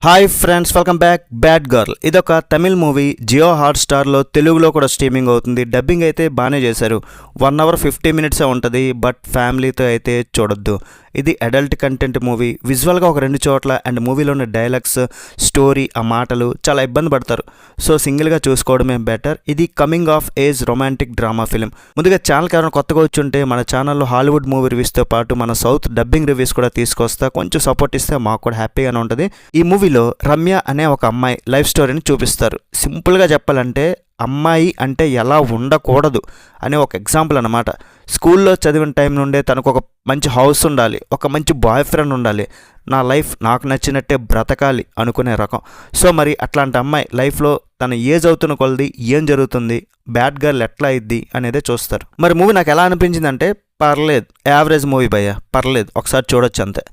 Hi friends, welcome back. Bad girl ఇదొక Tamil movie. Jio హాట్స్టార్లో తెలుగులో కూడా స్ట్రీమింగ్ అవుతుంది. డబ్బింగ్ అయితే బాగానే చేశారు. 1 అవర్ 50 మినిట్సే ఉంటుంది. బట్ ఫ్యామిలీతో అయితే చూడొద్దు. ఇది అడల్ట్ కంటెంట్ మూవీ. విజువల్గా ఒక 2 చోట్ల అండ్ మూవీలో ఉన్న డైలాగ్స్, స్టోరీ, ఆ మాటలు చాలా ఇబ్బంది పడతారు. సో సింగిల్గా చూసుకోవడమే బెటర్. ఇది coming of age romantic drama film. ముందుగా ఛానల్కి ఎవరైనా కొత్తగా వచ్చుంటే మన ఛానల్లో హాలీవుడ్ మూవీ రివ్యూస్తో పాటు మన సౌత్ డబ్బింగ్ రివ్యూస్ కూడా తీసుకొస్తా. కొంచెం సపోర్ట్ ఇస్తే మాకు కూడా హ్యాపీగానే ఉంటుంది. ఈ మూవీలో రమ్య అనే ఒక అమ్మాయి లైఫ్ స్టోరీని చూపిస్తారు. సింపుల్గా చెప్పాలంటే అమ్మాయి అంటే ఎలా ఉండకూడదు అనే ఒక ఎగ్జాంపుల్ అనమాట. స్కూల్లో చదివిన టైం నుండే తనకు ఒక మంచి హౌస్ ఉండాలి, ఒక మంచి బాయ్ ఫ్రెండ్ ఉండాలి, నా లైఫ్ నాకు నచ్చినట్టే బ్రతకాలి అనుకునే రకం. సో మరి అట్లాంటి అమ్మాయి లైఫ్లో తన ఏజ్ అవుతున్న కొలది ఏం జరుగుతుంది, బ్యాడ్ గర్ల్ ఎట్లా అయింది అనేదే చూస్తారు. మరి మూవీ నాకు ఎలా అనిపించిందంటే పర్లేదు, యావరేజ్ మూవీ భయ్య, పర్లేదు, ఒకసారి చూడొచ్చు అంతే.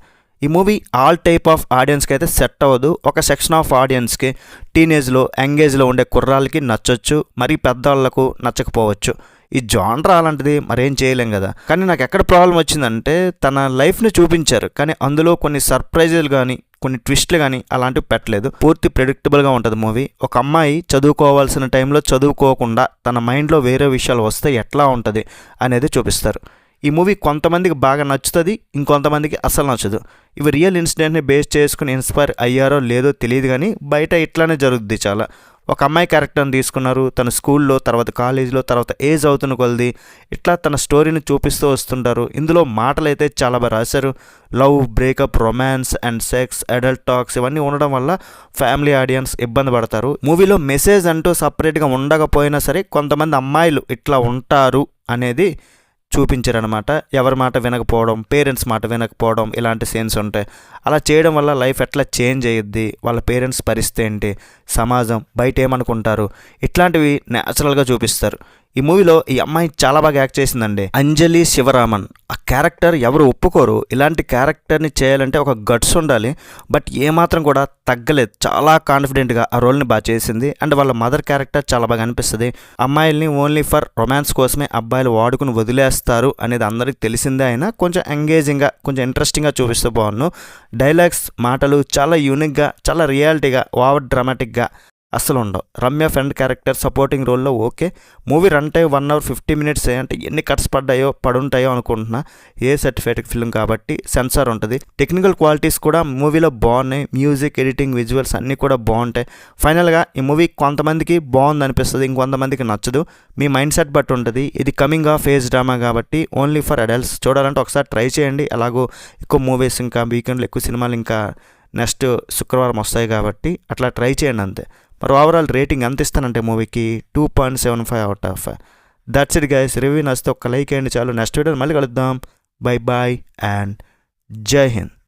ఈ మూవీ ఆల్ టైప్ ఆఫ్ ఆడియన్స్కి అయితే సెట్ అవ్వదు. ఒక సెక్షన్ ఆఫ్ ఆడియన్స్కి, టీనేజ్లో యంగేజ్లో ఉండే కుర్రాళ్ళకి నచ్చొచ్చు, మరి పెద్దవాళ్ళకు నచ్చకపోవచ్చు. ఈ జానర్ అలాంటిది, మరేం చేయలేం కదా. కానీ నాకు ఎక్కడ ప్రాబ్లం వచ్చిందంటే తన లైఫ్ని చూపించారు, కానీ అందులో కొన్ని సర్ప్రైజులు కానీ కొన్ని ట్విస్ట్లు కానీ అలాంటివి పెట్టలేదు. పూర్తి ప్రెడిక్టబుల్గా ఉంటుంది మూవీ. ఒక అమ్మాయి చదువుకోవాల్సిన టైంలో చదువుకోకుండా తన మైండ్లో వేరే విషయాలు వస్తే ఎట్లా ఉంటుంది అనేది చూపిస్తారు. ఈ మూవీ కొంతమందికి బాగా నచ్చుతుంది, ఇంకొంతమందికి అసలు నచ్చదు. ఇవి రియల్ ఇన్సిడెంట్ని బేస్ చేసుకుని ఇన్స్పైర్ అయ్యారో లేదో తెలియదు, కానీ బయట ఇట్లానే జరుగుద్ది చాలా. ఒక అమ్మాయి క్యారెక్టర్ని తీసుకున్నారు, తన స్కూల్లో, తర్వాత కాలేజీలో, తర్వాత ఏజ్ అవుతున్న కొలది ఇట్లా తన స్టోరీని చూపిస్తూ వస్తుంటారు. ఇందులో మాటలు అయితే చాలా బాగా రాశారు. Love, breakup, romance and sex, adult talks ఇవన్నీ ఉండడం వల్ల ఫ్యామిలీ ఆడియన్స్ ఇబ్బంది పడతారు. మూవీలో మెసేజ్ అంటూ సపరేట్గా ఉండకపోయినా సరే కొంతమంది అమ్మాయిలు ఇట్లా ఉంటారు అనేది చూపించారనమాట. ఎవరి మాట వినకపోవడం, పేరెంట్స్ మాట వినకపోవడం, ఇలాంటి సీన్స్ ఉంటాయి. అలా చేయడం వల్ల లైఫ్ ఎట్లా చేంజ్ అయ్యిద్ది, వాళ్ళ పేరెంట్స్ పరిస్థితి ఏంటి, సమాజం బయట ఏమనుకుంటారు, ఇట్లాంటివి న్యాచురల్గా చూపిస్తారు. ఈ మూవీలో ఈ అమ్మాయి చాలా బాగా యాక్ట్ చేసిందండి, అంజలి శివరామన్. ఆ క్యారెక్టర్ ఎవరు ఒప్పుకోరు. ఇలాంటి క్యారెక్టర్ని చేయాలంటే ఒక గట్స్ ఉండాలి. బట్ ఏమాత్రం కూడా తగ్గలేదు. చాలా కాన్ఫిడెంట్గా ఆ రోల్ని బాగా చేసింది. అండ్ వాళ్ళ మదర్ క్యారెక్టర్ చాలా బాగా అనిపిస్తుంది. అమ్మాయిల్ని ఓన్లీ ఫర్ రొమాన్స్ కోసమే అబ్బాయిలు వాడుకుని వదిలేస్తారు అనేది అందరికీ తెలిసిందే. అయినా కొంచెం ఎంగేజింగ్గా, కొంచెం ఇంట్రెస్టింగ్గా చూపిస్తూ బాగున్నాను. డైలాగ్స్, మాటలు చాలా యూనిక్గా, చాలా రియాలిటీగా, ఓవర్ డ్రామాటిక్గా అస్సలు ఉండవు. రమ్య ఫ్రెండ్ క్యారెక్టర్ సపోర్టింగ్ రోల్లో okay. Movie run time 1 hour 50 minutes. అంటే ఎన్ని కట్స్ పడుంటాయో అనుకుంటున్నా. ఏ సర్టిఫైడ్ ఫిల్మ్ కాబట్టి సెన్సార్ ఉంటుంది. టెక్నికల్ క్వాలిటీస్ కూడా మూవీలో బాగున్నాయి. మ్యూజిక్, ఎడిటింగ్, విజువల్స్ అన్నీ కూడా బాగుంటాయి. ఫైనల్గా ఈ మూవీ కొంతమందికి బాగుంది అనిపిస్తుంది, ఇంకొంతమందికి నచ్చదు. మీ మైండ్ సెట్ బట్టి ఉంటుంది. ఇది కమింగ్ ఆఫ్ ఏజ్ డ్రామా కాబట్టి ఓన్లీ ఫర్ అడల్ట్స్. చూడాలంటే ఒకసారి ట్రై చేయండి. అలాగూ ఎక్కువ మూవీస్, ఇంకా వీకెండ్లో ఎక్కువ సినిమాలు ఇంకా నెక్స్ట్ శుక్రవారం వస్తాయి కాబట్టి అట్లా ట్రై చేయండి అంతే. మరి ఓవరాల్ రేటింగ్ ఎంత ఇస్తానంటే మూవీకి 2.75 out of 5. That's it guys. Review నచ్చితే ఒక్క లైక్ వేయండి చాలు. నెక్స్ట్ వీడియో మళ్ళీ కలుద్దాం. బై బాయ్ అండ్ జై హింద్.